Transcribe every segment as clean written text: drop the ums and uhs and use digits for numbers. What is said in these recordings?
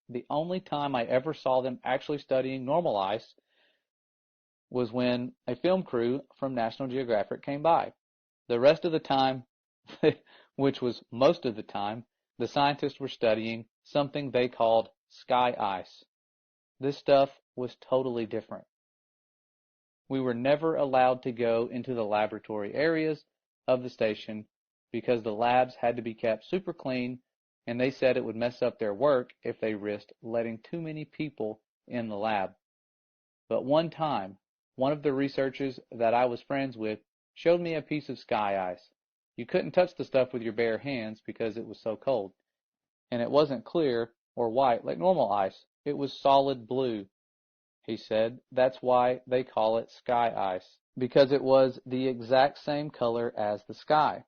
The only time I ever saw them actually studying normal ice was when a film crew from National Geographic came by. The rest of the time, which was most of the time, the scientists were studying something they called sky ice. This stuff was totally different. We were never allowed to go into the laboratory areas of the station because the labs had to be kept super clean, and they said it would mess up their work if they risked letting too many people in the lab. But one time, one of the researchers that I was friends with showed me a piece of sky ice. You couldn't touch the stuff with your bare hands because it was so cold. And it wasn't clear or white like normal ice. It was solid blue. He said that's why they call it sky ice, because it was the exact same color as the sky.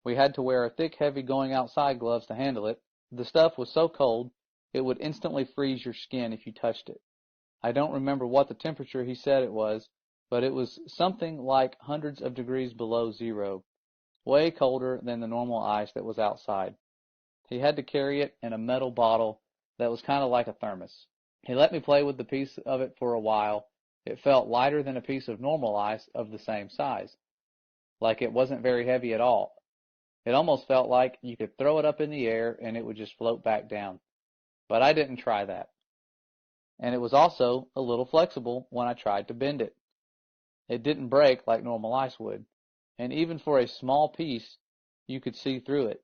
We had to wear thick, heavy going outside gloves to handle it. The stuff was so cold, it would instantly freeze your skin if you touched it. I don't remember what the temperature he said it was, but it was something like hundreds of degrees below zero, way colder than the normal ice that was outside. He had to carry it in a metal bottle that was kind of like a thermos. He let me play with the piece of it for a while. It felt lighter than a piece of normal ice of the same size, like it wasn't very heavy at all. It almost felt like you could throw it up in the air and it would just float back down. But I didn't try that. And it was also a little flexible when I tried to bend it. It didn't break like normal ice would. And even for a small piece, you could see through it.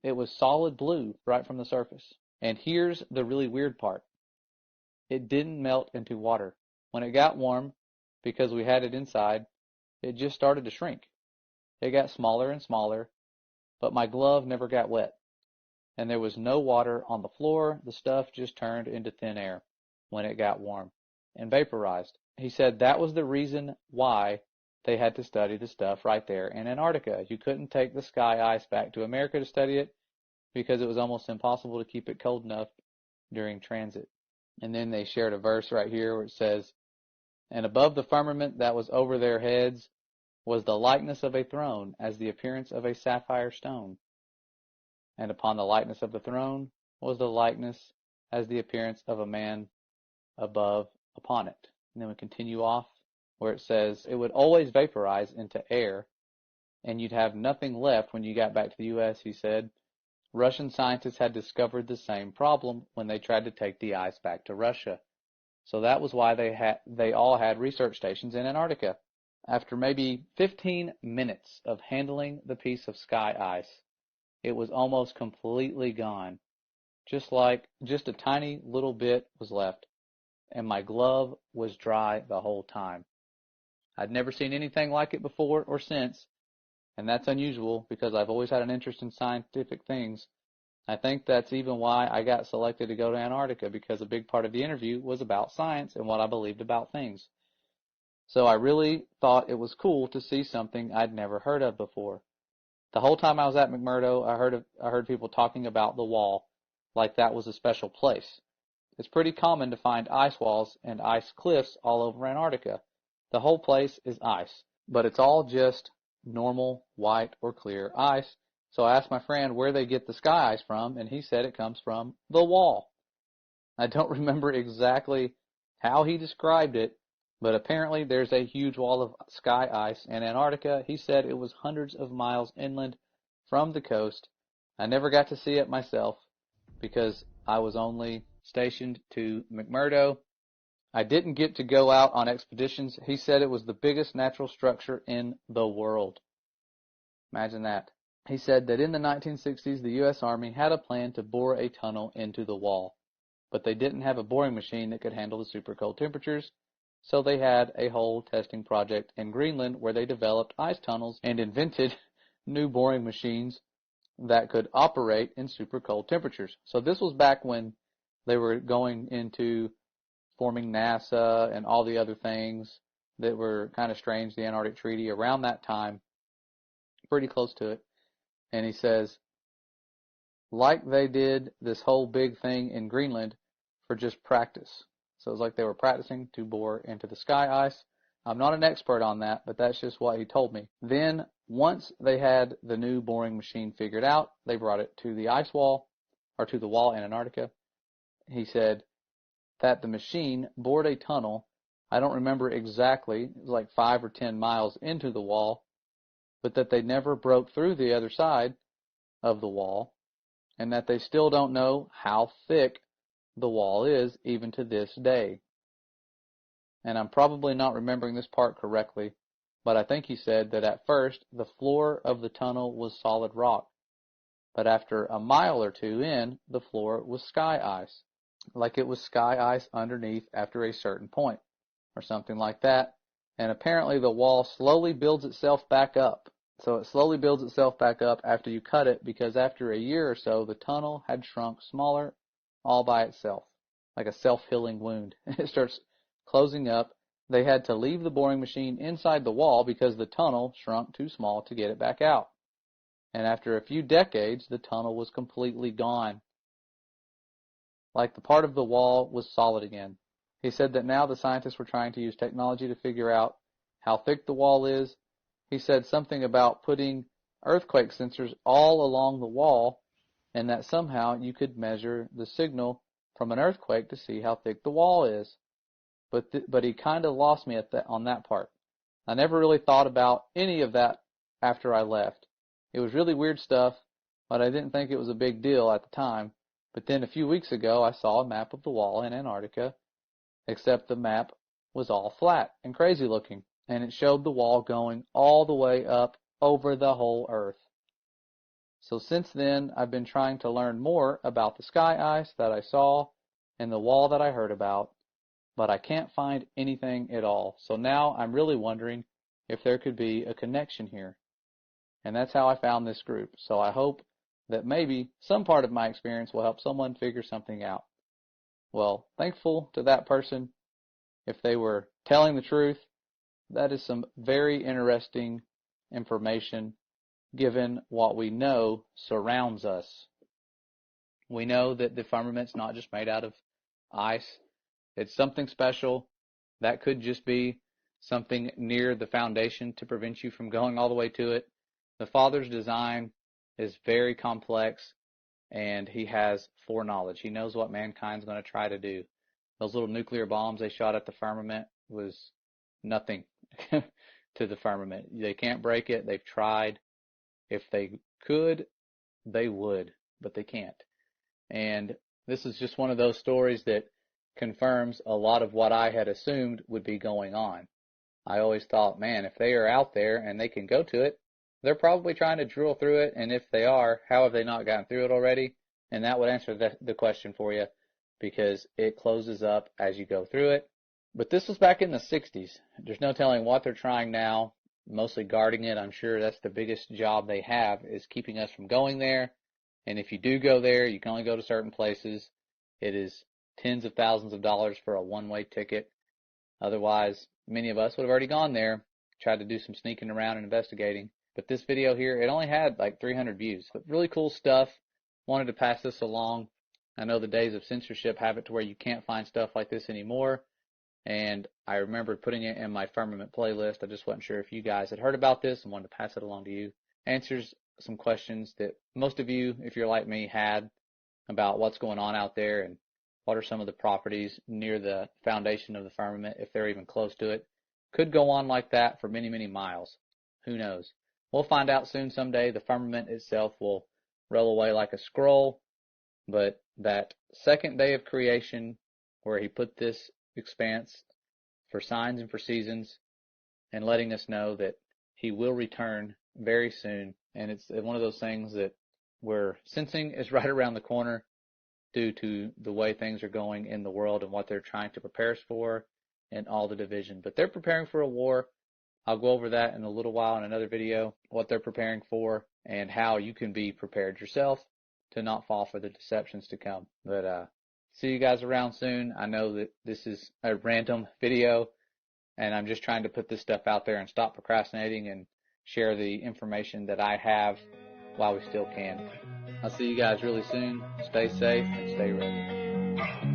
It was solid blue right from the surface. And here's the really weird part. It didn't melt into water. When it got warm, because we had it inside, it just started to shrink. It got smaller and smaller, but my glove never got wet. And there was no water on the floor. The stuff just turned into thin air when it got warm and vaporized. He said that was the reason why they had to study the stuff right there in Antarctica. You couldn't take the sky ice back to America to study it because it was almost impossible to keep it cold enough during transit. And then they shared a verse right here where it says, "And above the firmament that was over their heads was the likeness of a throne, as the appearance of a sapphire stone. And upon the likeness of the throne was the likeness as the appearance of a man above upon it." And then we continue off where it says it would always vaporize into air, and you'd have nothing left when you got back to the U.S., he said. Russian scientists had discovered the same problem when they tried to take the ice back to Russia. So that was why they all had research stations in Antarctica. After maybe 15 minutes of handling the piece of sky ice, it was almost completely gone. Just a tiny little bit was left, and my glove was dry the whole time. I'd never seen anything like it before or since, and that's unusual because I've always had an interest in scientific things. I think that's even why I got selected to go to Antarctica, because a big part of the interview was about science and what I believed about things. So I really thought it was cool to see something I'd never heard of before. The whole time I was at McMurdo, I heard people talking about the wall, like that was a special place. It's pretty common to find ice walls and ice cliffs all over Antarctica. The whole place is ice, but it's all just normal white or clear ice. So I asked my friend where they get the sky ice from, and he said it comes from the wall. I don't remember exactly how he described it, but apparently there's a huge wall of sky ice in Antarctica. He said it was hundreds of miles inland from the coast. I never got to see it myself because I was only stationed to McMurdo. I didn't get to go out on expeditions. He said it was the biggest natural structure in the world. Imagine that. He said that in the 1960s, the U.S. Army had a plan to bore a tunnel into the wall, but they didn't have a boring machine that could handle the super cold temperatures, so they had a whole testing project in Greenland where they developed ice tunnels and invented new boring machines that could operate in super cold temperatures. So this was back when they were going into forming NASA and all the other things that were kind of strange, the Antarctic Treaty, around that time, pretty close to it. And he says, like they did this whole big thing in Greenland for just practice. So it was like they were practicing to bore into the sky ice. I'm not an expert on that, but that's just what he told me. Then, once they had the new boring machine figured out, they brought it to the ice wall, or to the wall in Antarctica, he said that the machine bored a tunnel. I don't remember exactly, it was like 5 or 10 miles into the wall, but that they never broke through the other side of the wall, and that they still don't know how thick the wall is even to this day. And I'm probably not remembering this part correctly, but I think he said that at first the floor of the tunnel was solid rock, but after a mile or two in, the floor was sky ice, like it was sky ice underneath after a certain point, or something like that. And apparently the wall slowly builds itself back up. So it slowly builds itself back up after you cut it, because after a year or so, the tunnel had shrunk smaller all by itself, like a self-healing wound. It starts closing up. They had to leave the boring machine inside the wall because the tunnel shrunk too small to get it back out. And after a few decades, the tunnel was completely gone, like the part of the wall was solid again. He said that now the scientists were trying to use technology to figure out how thick the wall is. He said something about putting earthquake sensors all along the wall, and that somehow you could measure the signal from an earthquake to see how thick the wall is. But he kind of lost me on that part. I never really thought about any of that after I left. It was really weird stuff, but I didn't think it was a big deal at the time. But then a few weeks ago, I saw a map of the wall in Antarctica, except the map was all flat and crazy looking, and it showed the wall going all the way up over the whole Earth. So since then, I've been trying to learn more about the sky ice that I saw and the wall that I heard about, but I can't find anything at all. So now I'm really wondering if there could be a connection here. And that's how I found this group. So I hope that maybe some part of my experience will help someone figure something out. Well, thankful to that person. If they were telling the truth, that is some very interesting information given what we know surrounds us. We know that the firmament's not just made out of ice. It's something special. That could just be something near the foundation to prevent you from going all the way to it. The Father's design is very complex, and he has foreknowledge. He knows what mankind's going to try to do. Those little nuclear bombs they shot at the firmament was nothing to the firmament. They can't break it. They've tried. If they could, they would, but they can't. And this is just one of those stories that confirms a lot of what I had assumed would be going on. I always thought, man, if they are out there and they can go to it, they're probably trying to drill through it, and if they are, how have they not gotten through it already? And that would answer the question for you, because it closes up as you go through it. But this was back in the 60s. There's no telling what they're trying now, mostly guarding it. I'm sure that's the biggest job they have, is keeping us from going there. And if you do go there, you can only go to certain places. It is tens of thousands of dollars for a one-way ticket. Otherwise, many of us would have already gone there, tried to do some sneaking around and investigating. But this video here, it only had like 300 views. But really cool stuff. Wanted to pass this along. I know the days of censorship have it to where you can't find stuff like this anymore. And I remember putting it in my Firmament playlist. I just wasn't sure if you guys had heard about this and wanted to pass it along to you. Answers some questions that most of you, if you're like me, had about what's going on out there and what are some of the properties near the foundation of the firmament, if they're even close to it. Could go on like that for many, many miles. Who knows? We'll find out soon someday. The firmament itself will roll away like a scroll, but that second day of creation where he put this expanse for signs and for seasons and letting us know that he will return very soon. And it's one of those things that we're sensing is right around the corner due to the way things are going in the world and what they're trying to prepare us for and all the division. But they're preparing for a war. I'll go over that in a little while in another video, what they're preparing for and how you can be prepared yourself to not fall for the deceptions to come. But see you guys around soon. I know that this is a random video, and I'm just trying to put this stuff out there and stop procrastinating and share the information that I have while we still can. I'll see you guys really soon. Stay safe and stay ready.